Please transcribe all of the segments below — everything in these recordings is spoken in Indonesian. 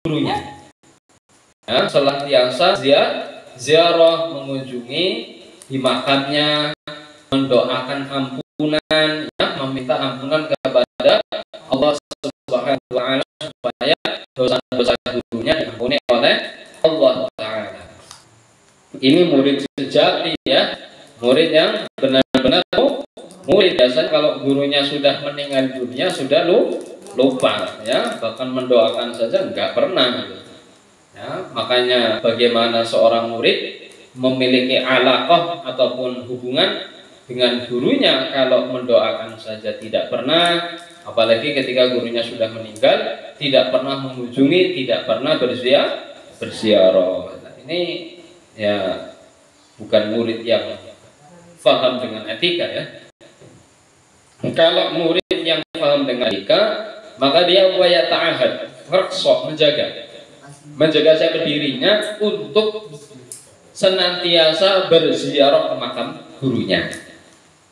gurunya. Ya, senantiasa ziarah, mengunjungi di makamnya, mendoakan ampunan, ya, meminta ampunan kepada Allah Subhanahu wa taala supaya dosa-dosa gurunya diampuni oleh Allah taala. Ini murid sejati, ya, murid yang benar-benar murid. Biasanya kalau gurunya sudah meninggal dunia sudah lupa, ya, bahkan mendoakan saja enggak pernah. Ya, makanya bagaimana seorang murid memiliki alaqah ataupun hubungan dengan gurunya, kalau mendoakan saja tidak pernah, apalagi ketika gurunya sudah meninggal, tidak pernah mengunjungi, tidak pernah berziarah. Nah, ini ya bukan murid yang paham dengan etika, ya. Kalau murid yang paham dengan etika, maka dia waya ta'ahad, menjaga siapa dirinya untuk senantiasa berziarah ke makam gurunya.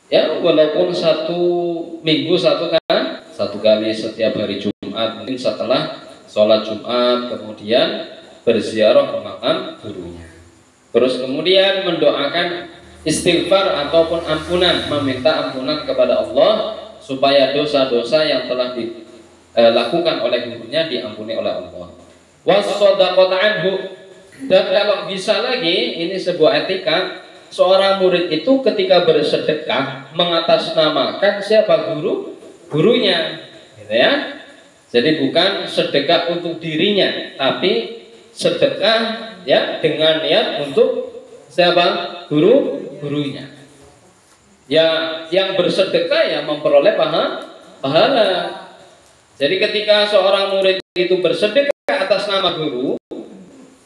Ya, walaupun 1 minggu satu kali setiap hari Jumat, mungkin setelah sholat Jumat kemudian berziarah ke makam gurunya. Terus kemudian mendoakan istighfar ataupun ampunan, meminta ampunan kepada Allah supaya dosa-dosa yang telah dilakukan oleh gurunya diampuni oleh Allah. Wassadaqata anhu. Dan kalau bisa lagi, ini sebuah etika, seorang murid itu ketika bersedekah mengatasnamakan siapa gurunya, gitu ya. Jadi bukan sedekah untuk dirinya, tapi sedekah, ya, dengan niat untuk siapa? Gurunya. Ya, yang bersedekah ya memperoleh pahala. Jadi ketika seorang murid itu bersedekah atas nama guru,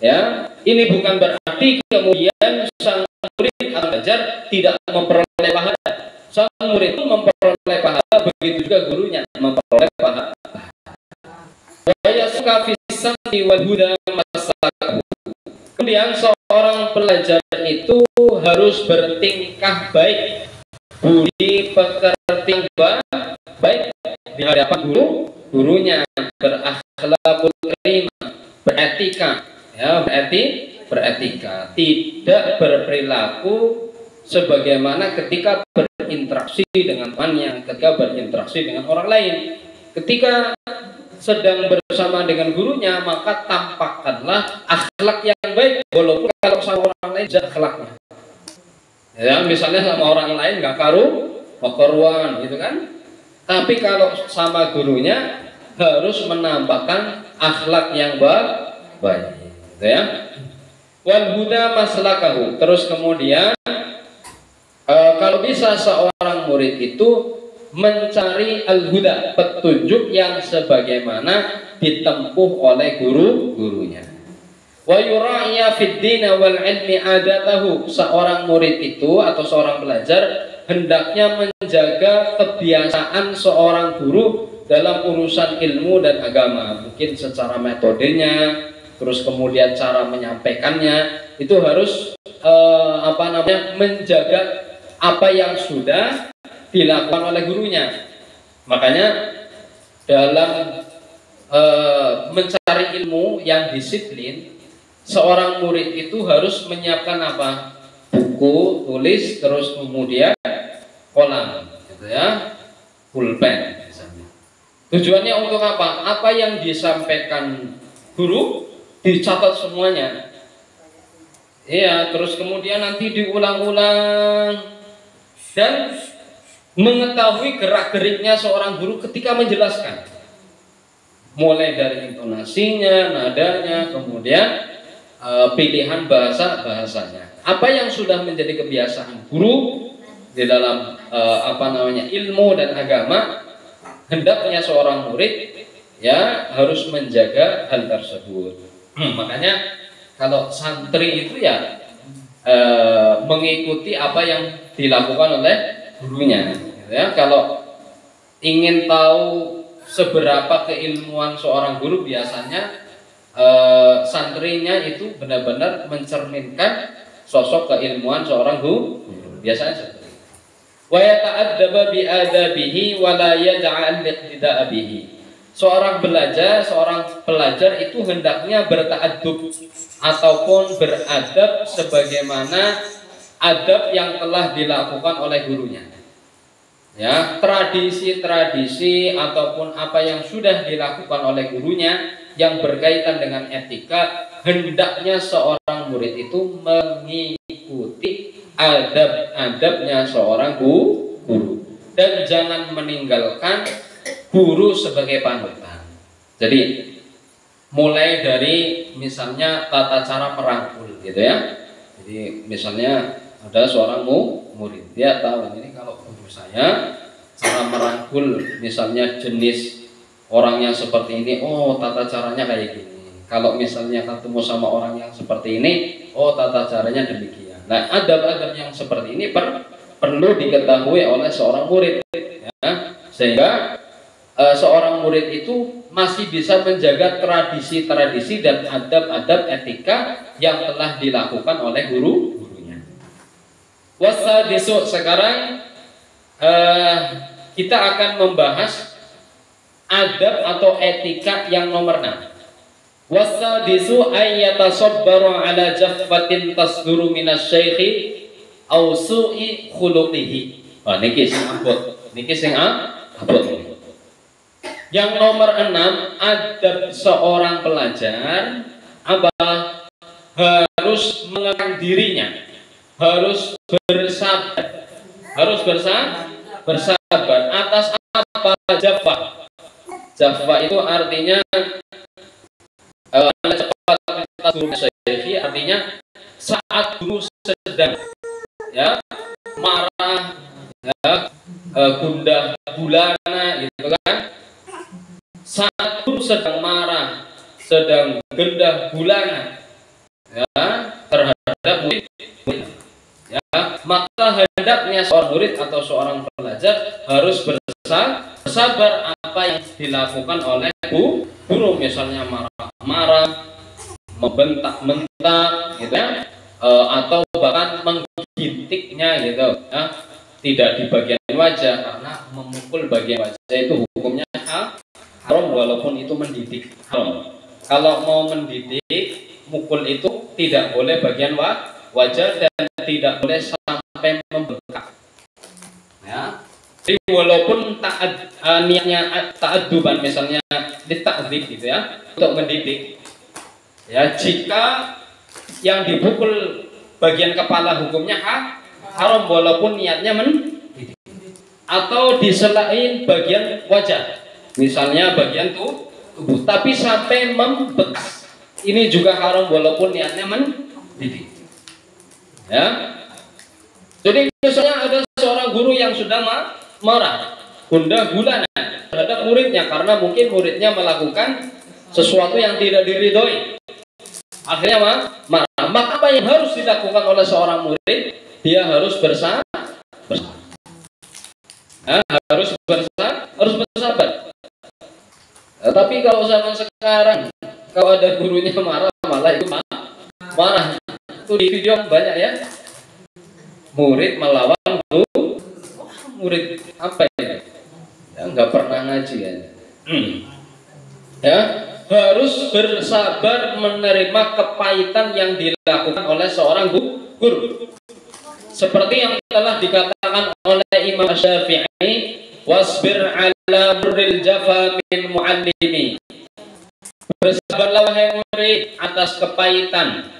ya, ini bukan berarti kemudian sang murid atau belajar tidak memperoleh pahala. Sang murid itu memperoleh pahala, begitu juga gurunya memperoleh pahala. Kemudian seorang pelajar itu harus bertingkah baik, budi pekerti baik di hadapan gurunya, berakhlakul karimah, beretika, ya, beretika, tidak berperilaku sebagaimana ketika berinteraksi dengan temannya, ketika berinteraksi dengan orang lain. Ketika sedang bersama dengan gurunya, maka tampakkanlah akhlak yang baik, walaupun kalau sama orang lain jahat akhlaknya. Ya, misalnya sama orang lain nggak karuan, gitu kan? Tapi kalau sama gurunya harus menambahkan akhlak yang baik, gitu ya. Wal huda maslakahu. Terus kemudian kalau bisa seorang murid itu mencari al-huda, petunjuk yang sebagaimana ditempuh oleh gurunya. Wa yura'iya fid din wal ilmi adatahu. Seorang murid itu atau seorang pelajar hendaknya menjaga kebiasaan seorang guru dalam urusan ilmu dan agama. Mungkin secara metodenya, terus kemudian cara menyampaikannya itu harus menjaga apa yang sudah dilakukan oleh gurunya. Makanya dalam mencari ilmu yang disiplin, seorang murid itu harus menyiapkan apa? Buku, tulis, terus kemudian kolam, gitu ya, pulpen misalnya. Tujuannya untuk apa? Apa yang disampaikan guru dicatat semuanya. Iya, terus kemudian nanti diulang-ulang dan mengetahui gerak-geriknya seorang guru ketika menjelaskan. Mulai dari intonasinya, nadanya, kemudian pilihan bahasanya. Apa yang sudah menjadi kebiasaan guru di dalam ilmu dan agama, hendaknya seorang murid ya harus menjaga hal tersebut. Makanya kalau santri itu ya mengikuti apa yang dilakukan oleh gurunya. Ya, kalau ingin tahu seberapa keilmuan seorang guru, biasanya santrinya itu benar-benar mencerminkan sosok keilmuan seorang guru. Biasanya seperti itu. Wa yata'addaba bi adabihi wa la yad'a al-iqtida'a bihi. seorang pelajar itu hendaknya berta'addub ataupun beradab sebagaimana adab yang telah dilakukan oleh gurunya. Ya, tradisi-tradisi ataupun apa yang sudah dilakukan oleh gurunya yang berkaitan dengan etika, hendaknya seorang murid itu mengikuti adab-adabnya seorang guru dan jangan meninggalkan guru sebagai panutan. Jadi mulai dari misalnya tata cara merangkul gitu ya. Jadi misalnya ada seorang murid, dia tahu ini kalau guru saya cara merangkul misalnya jenis orangnya seperti ini, oh tata caranya kayak gini. Kalau misalnya ketemu sama orang yang seperti ini, oh tata caranya demikian. Nah, adab-adab yang seperti ini perlu diketahui oleh seorang murid, ya, sehingga seorang murid itu masih bisa menjaga tradisi-tradisi dan adab-adab etika yang telah dilakukan oleh gurunya. Wasadisu, sekarang kita akan membahas adab atau etika yang nomor 6. Wasadisu ayyatasabbaru ala jaffatin tasduru minasyaikhi aw su'i khuluqihi. Wah, niki sing abot. Niki sing abot. Yang nomor 6, adab seorang pelajar apa? Harus mengekang dirinya, harus bersabar, bersabar atas apa? Jaffa itu artinya artinya saat guru sedang ya marah, ya, gundah gulana gitu kan. Saat guru sedang marah, sedang gundah gulana ya terhadap murid, ya, maka hendaknya seorang murid atau seorang pelajar harus bersabar apa yang dilakukan oleh guru, misalnya marah-marah, membentak-bentak gitu ya, atau bahkan menggintiknya gitu ya, tidak di bagian wajah, karena memukul bagian wajah itu hukumnya haram walaupun itu mendidik, haram. Kalau mau mendidik, mukul itu tidak boleh bagian wajah dan tidak boleh sampai membengkak. Ya. Jadi walaupun niatnya ta'adduban, misalnya dita'dzib gitu ya, untuk mendidik. Ya, jika yang dipukul bagian kepala hukumnya haram walaupun niatnya mendidik. Atau diselain bagian wajah, misalnya bagian tubuh, tapi sampai membekas, ini juga haram walaupun niatnya mendidik. Ya. Jadi misalnya ada seorang guru yang sudah marah, gundah gulana terhadap muridnya karena mungkin muridnya melakukan sesuatu yang tidak diridhoi. Akhirnya marah. Maka apa yang harus dilakukan oleh seorang murid? Dia harus bersabar. Harus bersabar. Tapi kalau zaman sekarang, kalau ada gurunya marah, malah itu marah. Itu di video banyak ya. Murid melawan guru, murid apa ya? Ya nggak pernah ngaji ya. Ya, harus bersabar menerima kepahitan yang dilakukan oleh seorang guru. Seperti yang telah dikatakan oleh Imam Syafi'i, wasbir ala murril jafa min muallimi. Bersabarlah wahai murid atas kepahitan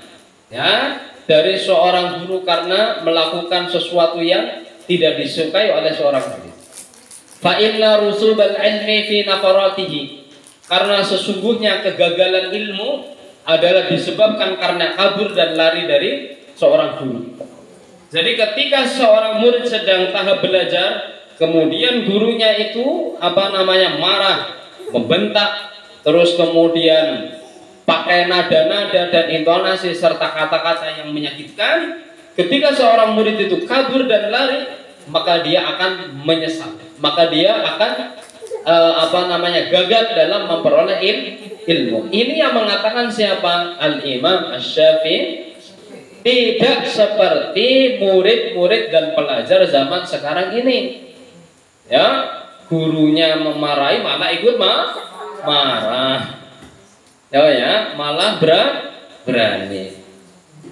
ya dari seorang guru karena melakukan sesuatu yang tidak disukai oleh seorang murid. Fa inna rusubal ilmi fi nafaratihi, karena sesungguhnya kegagalan ilmu adalah disebabkan karena kabur dan lari dari seorang guru. Jadi ketika seorang murid sedang tahap belajar, kemudian gurunya itu marah, membentak, terus kemudian pakai nada-nada dan intonasi serta kata-kata yang menyakitkan, ketika seorang murid itu kabur dan lari, maka dia akan menyesal, maka dia akan gagal dalam memperoleh ilmu. Ini yang mengatakan siapa? Al-Imam Asy-Syafi'i. Tidak seperti murid-murid dan pelajar zaman sekarang ini. Ya, gurunya memarahi malah ikut marah. Ya, malah berani.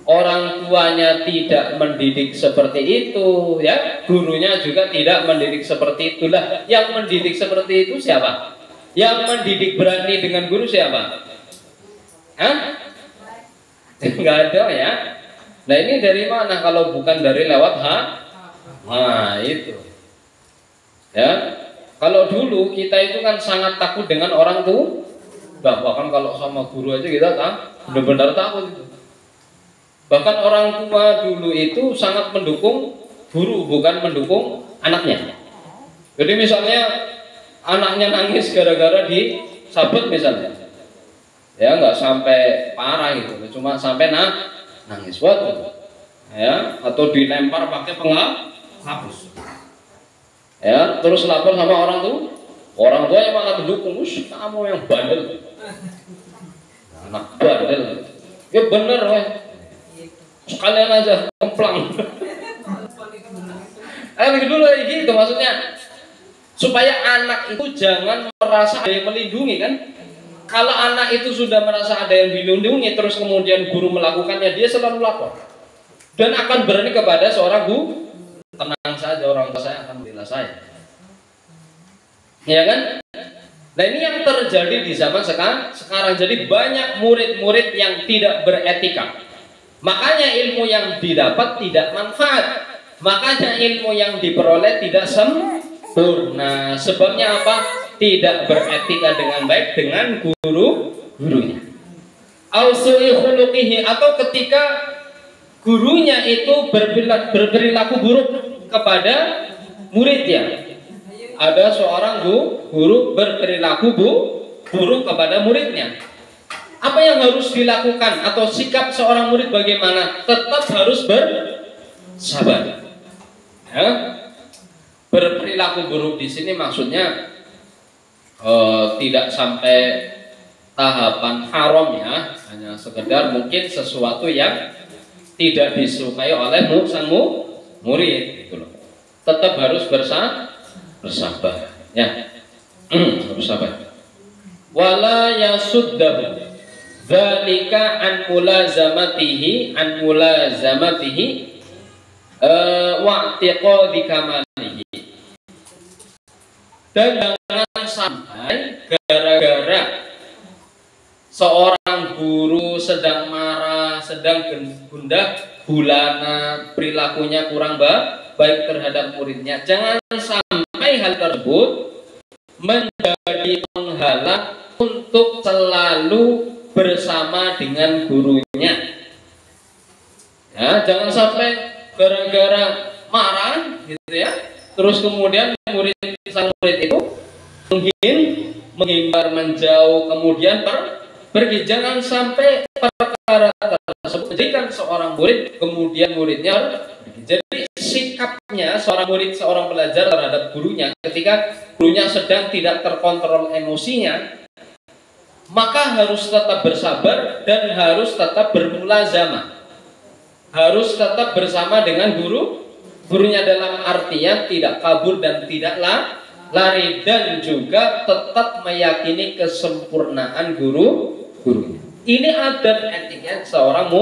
Orang tuanya tidak mendidik seperti itu, ya, gurunya juga tidak mendidik seperti itulah. Yang mendidik seperti itu siapa? Yang mendidik berani dengan guru siapa? Hah? Enggak ada ya. Nah, ini dari mana kalau bukan dari lewat Nah, itu. Ya. Kalau dulu kita itu kan sangat takut dengan orang tua. Bahkan kalau sama guru aja kita benar-benar takut itu. Bahkan orang tua dulu itu sangat mendukung guru, bukan mendukung anaknya. Jadi misalnya anaknya nangis gara-gara disabet misalnya, ya nggak sampai parah gitu, cuma sampai nangis waktu, ya, atau dilempar pakai penghapus, ya, terus lapor sama orang tua yang malah mendukung, kamu yang bandel, anak bandel, ya bener, weh. Sekalian aja kemplang. Dulu gitu maksudnya, supaya anak itu jangan merasa ada yang melindungi kan. Kalau anak itu sudah merasa ada yang dilindungi, terus kemudian guru melakukannya, dia selalu lapor dan akan berani kepada seorang guru. Tenang saja, orang tua saya akan membela saya, ya kan? Nah, ini yang terjadi di zaman sekarang. Jadi banyak murid-murid yang tidak beretika. Makanya ilmu yang didapat tidak manfaat. Makanya ilmu yang diperoleh tidak sempurna. Sebabnya apa? Tidak beretika dengan baik dengan gurunya. Atau ketika gurunya itu berperilaku buruk kepada muridnya. Ada seorang guru berperilaku buruk kepada muridnya. Apa yang harus dilakukan atau sikap seorang murid bagaimana? Tetap harus bersabar. Ya? Berperilaku buruk di sini maksudnya tidak sampai tahapan haram ya, hanya sekedar mungkin sesuatu yang tidak disukai oleh sang murid gitu loh. Tetap harus bersabar ya. Bersabar. Wala yasuddahu dzalika an mulazamatihi wa i'tiqadi kamalihi. Dan jangan sampai gara-gara seorang guru sedang marah, sedang gundah gulana, perilakunya kurang baik terhadap muridnya, jangan sampai hal tersebut menjadi penghalang untuk selalu bersama dengan gurunya. Ya, jangan sampai gara-gara marah gitu ya, terus kemudian sang murid itu menghindar, menjauh, kemudian pergi. Jangan sampai perkara tersebut menjadikan seorang murid kemudian muridnya pergi. Jadi sikapnya seorang murid, seorang pelajar terhadap gurunya ketika gurunya sedang tidak terkontrol emosinya, maka harus tetap bersabar dan harus tetap bermulazamah, harus tetap bersama dengan gurunya dalam artian tidak kabur dan tidak lari, dan juga tetap meyakini kesempurnaan gurunya. Ini adab etiknya seorang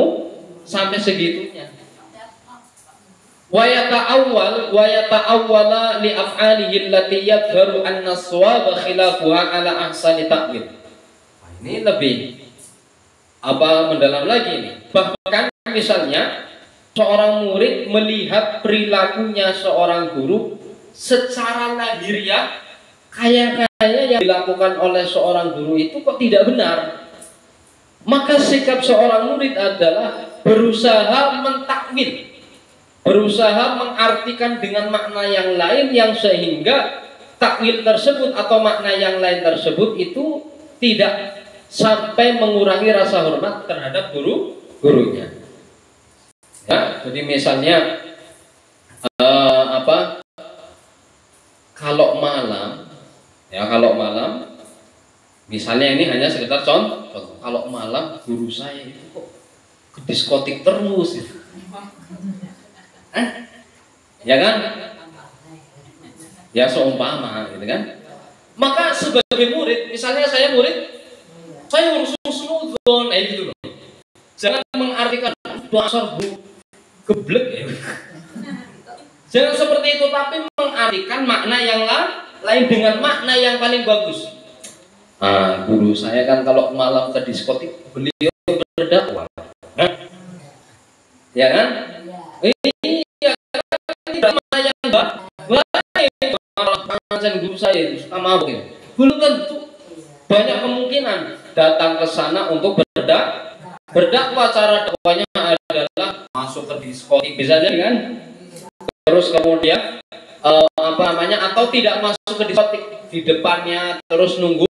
sampai segitunya. Wa yata'awwala li af'alihi allati yadhharu anna as-shawaba khilafuha ala ahsani ta'wil. Ini lebih mendalam lagi nih. Bahkan misalnya seorang murid melihat perilakunya seorang guru secara lahiriah kayak yang dilakukan oleh seorang guru itu kok tidak benar, maka sikap seorang murid adalah berusaha mentakwil, berusaha mengartikan dengan makna yang lain, yang sehingga takwil tersebut atau makna yang lain tersebut itu tidak sampai mengurangi rasa hormat terhadap gurunya. Ya, jadi misalnya kalau malam, misalnya ini hanya sekedar contoh. Kalau malam guru saya itu kok ke diskotik terus, gitu. Ya kan? Ya seumpama, gitu kan? Maka sebagai murid, misalnya saya murid, saya harus husnudzon, gitu loh. Jangan mengartikan dasar bu geblek ya. Jangan seperti itu, tapi mengartikan makna yang lain dengan makna yang paling bagus. Guru saya kan kalau malam ke diskotik beliau berdakwah, ya kan? Iya, tidak makna yang baik. Malah guru saya suka mabuk ya. Belum tentu, banyak kemungkinan datang ke sana untuk berdakwah. Cara dakwanya adalah masuk ke diskotik, bisa jadi kan? Terus kemudian atau tidak masuk ke diskotik, di depannya terus nunggu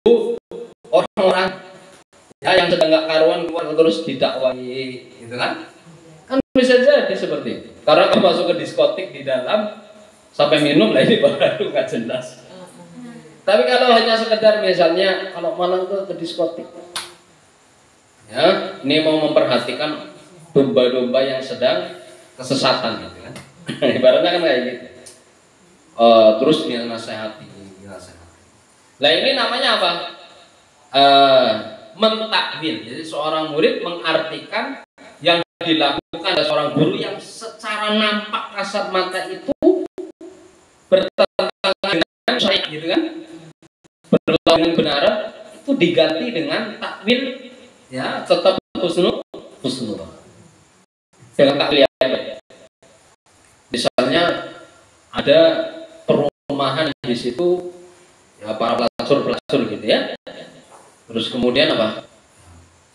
orang-orang ya yang sedang nggak karuan keluar terus didakwahi, gitu kan? Kan bisa jadi seperti itu. Karena kalau masuk ke diskotik di dalam sampai minum lah, ini baru nggak jelas. Tapi kalau hanya sekedar misalnya kalau malam ke diskotik, ya ini mau memperhatikan domba-domba yang sedang kesesatan, gitu kan? Ibaratnya kan kayak gitu. Terus dia nasihati. Nah ini namanya apa? Mentakwil. Jadi seorang murid mengartikan yang dilakukan oleh seorang guru yang secara nampak kasat mata itu bertentangan dengan syariat, gitu kan? Berlawan dengan kebenaran, itu diganti dengan takwil, ya tetap husnul. Dengan takwil yang baik. Misalnya ada perumahan di situ, ya para pelacur gitu ya. Terus kemudian apa?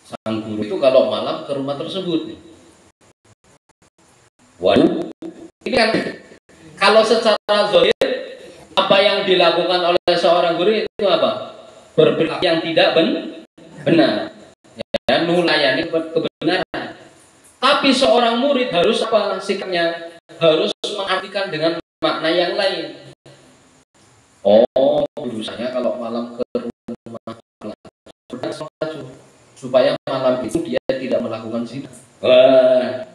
Sang guru itu kalau malam ke rumah tersebut. Waduh, ini kan kalau secara zahir apa yang dilakukan oleh seorang guru itu apa? Berperilaku yang tidak benar. Ya, nulayani kebenaran. Tapi seorang murid harus apa sikapnya? Harus mengartikan dengan makna yang lain. Oh, guru saya kalau malam ke rumah supaya malam itu dia tidak melakukan zina. Wah,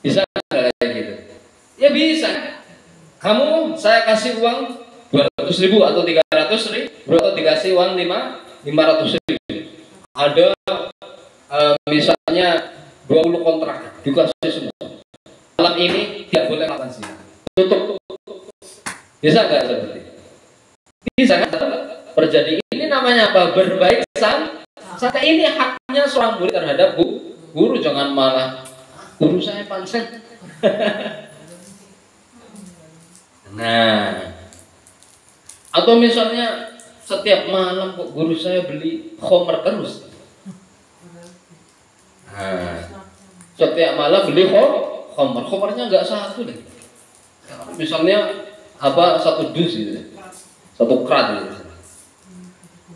bisa nggak kayak gitu? Ya bisa. Kamu saya kasih uang 200.000 atau 300.000, atau dikasih uang 500.000. Ada misalnya 20 kontrak dikasih semua. Malam ini tidak boleh melakukan zina. Tutup. Bisa nggak seperti itu? Bisa kan? Terjadi. Ini namanya apa? Berbaik sangka. Ini haknya seorang murid terhadap guru. Jangan malah guru saya pansel. Nah, atau misalnya setiap malam kok guru saya beli khomer terus. Nah, setiap malam beli khomernya nggak satu deh. Misalnya apa, satu dus gitu, satu krat gitu.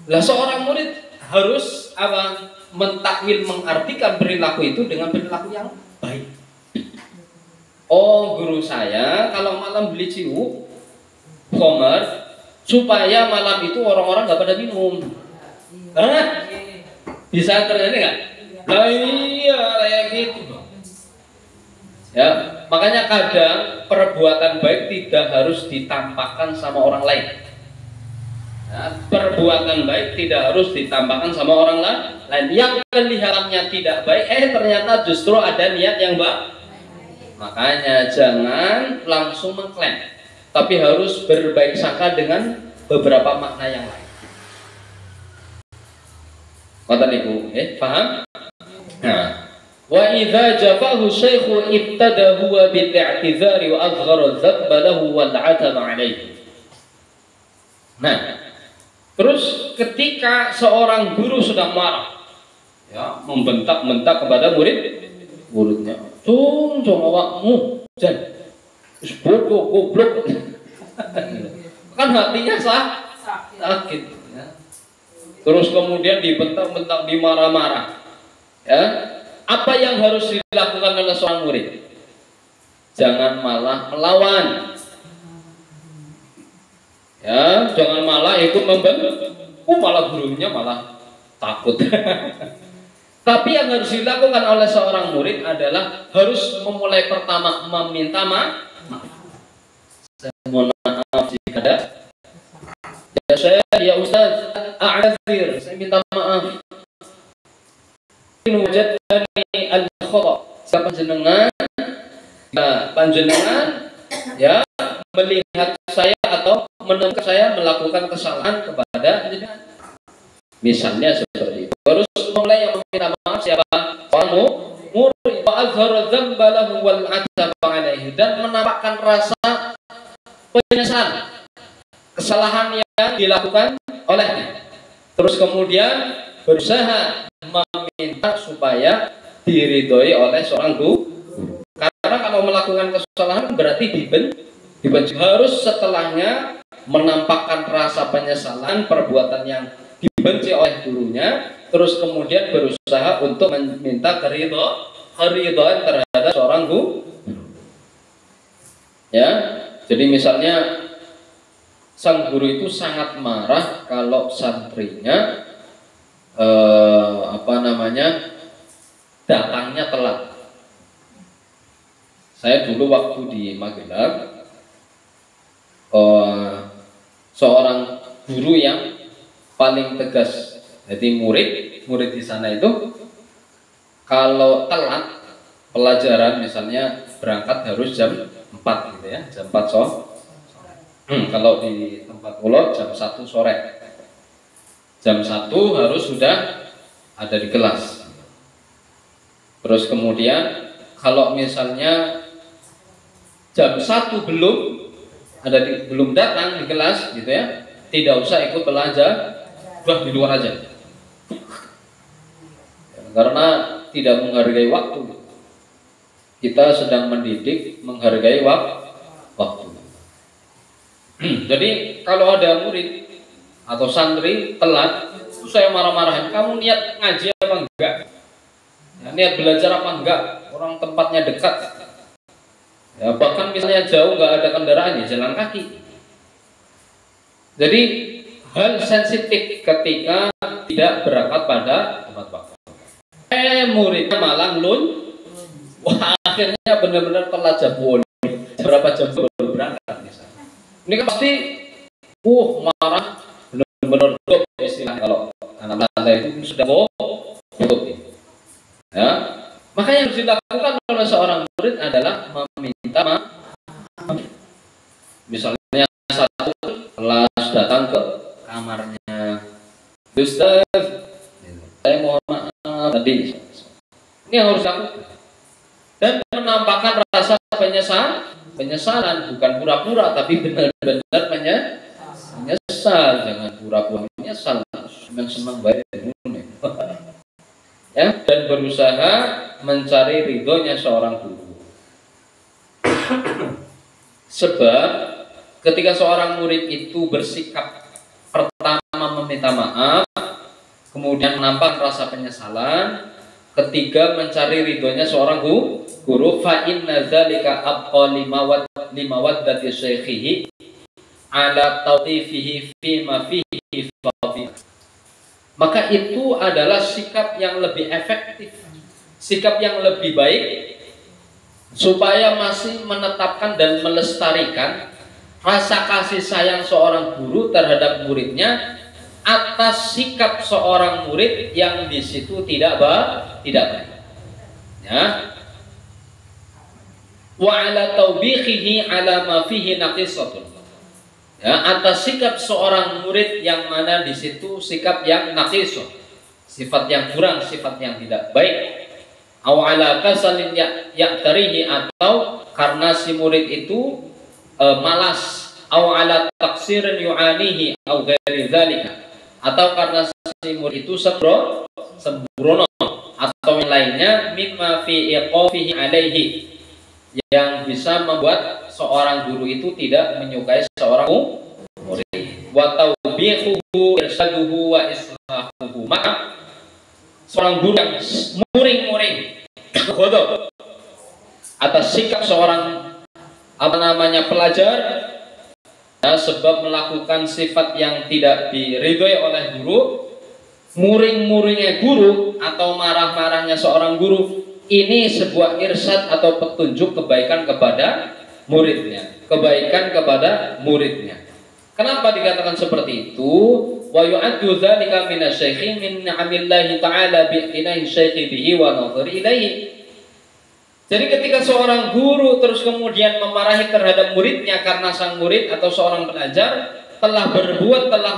Lah seorang murid harus apa? Mentakwil, mengartikan perilaku itu dengan perilaku yang baik. Oh, guru saya kalau malam beli khomer supaya malam itu orang-orang nggak pada minum. Bisa terjadi nggak? Nah iya, kayak gitu. Ya, makanya kadang perbuatan baik tidak harus ditampakkan sama orang lain. Ya, perbuatan baik tidak harus ditampakkan sama orang lain. Yang kelihatannya tidak baik, ternyata justru ada niat yang baik. Makanya jangan langsung mengklaim, tapi harus berbaik sangka dengan beberapa makna yang lain. Kata Ibu, paham? Nah, wa idza jafahu syaikhu ibtada huwa bil i'tizari wa azghara dzabba lahu wal 'atama 'alaihi. Nah, terus ketika seorang guru sedang marah, ya, membentak-bentak kepada muridnya, cung awakmu jan wis bodoh goblok. Kan hatinya sakit, ya. Terus kemudian dibentak-bentak, dimarah-marah, ya. Apa yang harus dilakukan oleh seorang murid? Jangan malah melawan, ya, jangan malah ikut membentak. Malah gurunya malah takut. Tapi yang harus dilakukan oleh seorang murid adalah harus memulai pertama meminta maaf. Saya mohon maaf jika ada. Ya, saya ya Ustaz, a'adzir, saya minta maaf. In wajadani al-khata, panjenengan, ya panjenengan ya melihat saya atau menemukan saya melakukan kesalahan kepada jenengan. Misalnya seperti itu. Terus mulai yang meminta maaf siapa? Kamu murid wa azhara dzamba lahu wal 'ataba 'alaihi, dan menampakkan rasa penyesalan kesalahan yang dilakukan olehnya. Terus kemudian berusaha meminta supaya diridhoi oleh seorang guru. Karena kalau melakukan kesalahan berarti dibenci. Harus setelahnya menampakkan rasa penyesalan perbuatan yang dibenci oleh gurunya, terus kemudian berusaha untuk meminta keridhaan terhadap seorang guru. Ya, jadi misalnya sang guru itu sangat marah kalau santrinya datangnya telat. Saya dulu waktu di Magelang, seorang guru yang paling tegas. Jadi murid di sana itu kalau telat pelajaran, misalnya berangkat harus jam 4 gitu ya, jam 4 sore. Kalau di tempat pulau jam 1 sore. Jam 1 harus sudah ada di kelas. Terus kemudian kalau misalnya jam 1 belum datang di kelas gitu ya, tidak usah ikut belajar, udah di luar aja. Karena tidak menghargai waktu. Kita sedang mendidik, menghargai waktu. Jadi kalau ada murid atau santri telat, itu saya marah-marahin. Kamu niat ngaji apa enggak? Ya, niat belajar apa enggak? Orang tempatnya dekat. Ya, bahkan misalnya jauh, nggak ada kendaraan, ya jalan kaki. Jadi hal sensitif ketika tidak berangkat pada tepat waktu. Muridnya malah wah, akhirnya benar-benar telat jabul. Berapa jam baru berangkat misalnya. Ini kan pasti marah, benar-benar drop istilah kalau anak-anak itu sudah drop. Ya, maka yang harus dilakukan oleh seorang murid adalah meminta maaf. Misalnya satu kelas datang ke kamarnya, Ustaz, saya mohon maaf tadi. Ini yang harus dilakukan. Dan menampakkan rasa penyesalan, bukan pura-pura, tapi benar-benar menyesal. Jangan pura-pura menyesal, senang baik. Ya, dan berusaha mencari ridhonya seorang guru. Sebab ketika seorang murid itu bersikap pertama meminta maaf, kemudian nampak rasa penyesalan, ketiga mencari ridhonya seorang guru, fa inna dzalika abqa limawaddati syaikhihi ala tawtifihi fima fihi fadil. Maka itu adalah sikap yang lebih efektif, sikap yang lebih baik, supaya masih menetapkan dan melestarikan rasa kasih sayang seorang guru terhadap muridnya atas sikap seorang murid yang di situ tidak baik. Ya. Wa ala tawbihihi ala ma fihi naqisatun. Ya, atas sikap seorang murid yang mana di situ sikap yang naqisah, sifat yang kurang, sifat yang tidak baik. Aw ala kasalin ya'tarihi, atau karena si murid itu malas, aw ala taqsirin yu'anihi aw ghairi dzalika, atau karena si murid itu sembrono atau yang lainnya, mimma fi iqafihi alaihi, yang bisa membuat seorang guru itu tidak menyukai seorang murid. Wa tawbihuhu irsaduhu wa islahuhu. Maka seorang guru yang muring-muring atas sikap seorang pelajar, ya, sebab melakukan sifat yang tidak diridhoi oleh guru, muring-muringnya guru atau marah-marahnya seorang guru, ini sebuah irsyad atau petunjuk kebaikan kepada muridnya, Kenapa dikatakan seperti itu? Wa yu'addu dzalika minasyaikhi min ni'amillahi ta'ala bi'tina'i syaikhi bihi wa nadhari ilaihi. Jadi ketika seorang guru terus kemudian memarahi terhadap muridnya karena sang murid atau seorang pelajar telah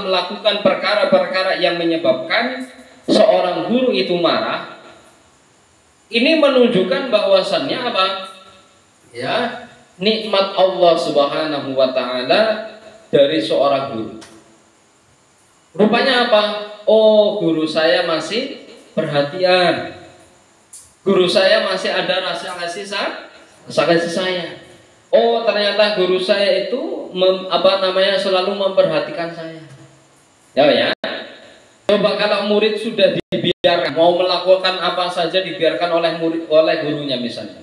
melakukan perkara-perkara yang menyebabkan seorang guru itu marah, ini menunjukkan bahwasannya apa? Ya, nikmat Allah Subhanahu wa taala dari seorang guru. Rupanya apa? Oh, guru saya masih perhatian. Guru saya masih ada rasa kasih saya. Oh, ternyata guru saya itu selalu memperhatikan saya. Ya. Coba kalau murid sudah dibiarkan mau melakukan apa saja dibiarkan oleh gurunya misalnya.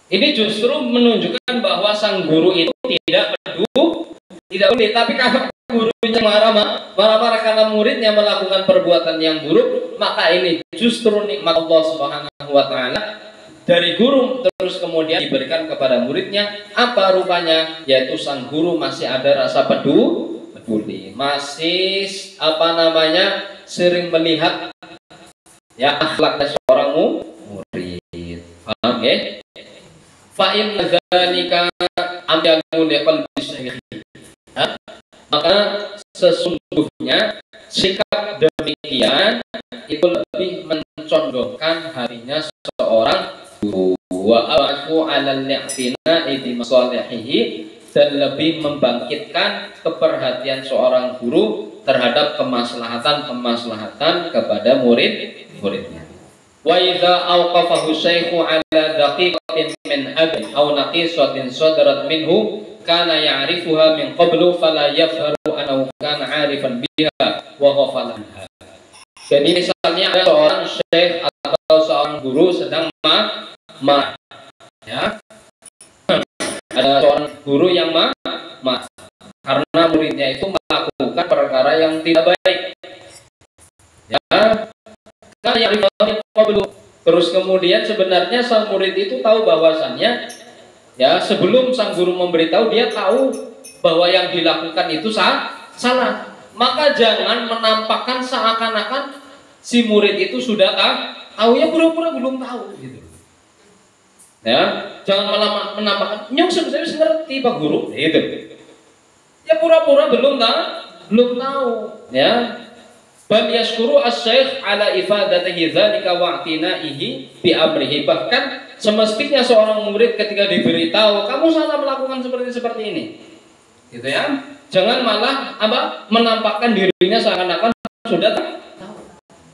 Ini justru menunjukkan bahwa sang guru itu tidak peduli. Tapi kalau gurunya marah-marah karena muridnya melakukan perbuatan yang buruk, maka ini justru nikmat Allah Subhanahu wa taala dari guru terus kemudian diberikan kepada muridnya. Apa rupanya? Yaitu sang guru masih ada rasa peduli, masih sering melihat ya akhlak seorang murid. Paham ya? Fa in dzalika amyangul qalbi syekh. Maka sesungguhnya sikap demikian itu lebih mencondongkan hatinya seorang guru wa a'fu 'alal li'tina'i bi masalihihi, dan lebih membangkitkan keperhatian seorang guru terhadap kemaslahatan kepada muridnya. Wa idza awqafahu syaikhu 'ala daqiqatin min abin aw naqisatin sadarat minhu kana ya'rifuha min qablu fala yafharu annahu kana 'arifan biha wa ghafala anha. Jadi misalnya ada seorang syekh atau seorang guru sedang ya. Ada seorang guru yang karena muridnya itu melakukan perkara yang tidak baik. Ya. Kan ya'rifuha min qablu. Terus kemudian sebenarnya sang murid itu tahu bahwasannya ya, sebelum sang guru memberitahu dia tahu bahwa yang dilakukan itu salah. Maka jangan menampakkan seakan-akan si murid itu sudah tahu, ya pura-pura belum tahu gitu. Ya, jangan malah menampakkan nyong sebenarnya ngerti Pak Guru gitu. Ya pura-pura belum tahu, ya. Bal yashkuru asy-syaikh ala ifadatihi dzalika wa i'tina'ihi bi amrihi. Bahkan semestinya seorang murid ketika diberitahu kamu salah melakukan seperti ini, gitu ya, jangan malah menampakkan dirinya seakan-akan sudah tahu,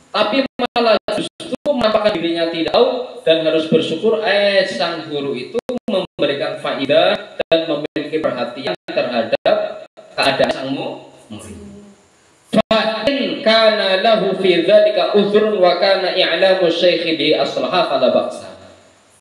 tapi malah justru menampakkan dirinya tidak tahu dan harus bersyukur sang guru itu memberikan faidah dan memiliki perhatian terhadap keadaan sang murid. Fa in kana lahu fi dzalika uzrun wa kana i'lamu syaikhi bi aslaha fala ba'sa.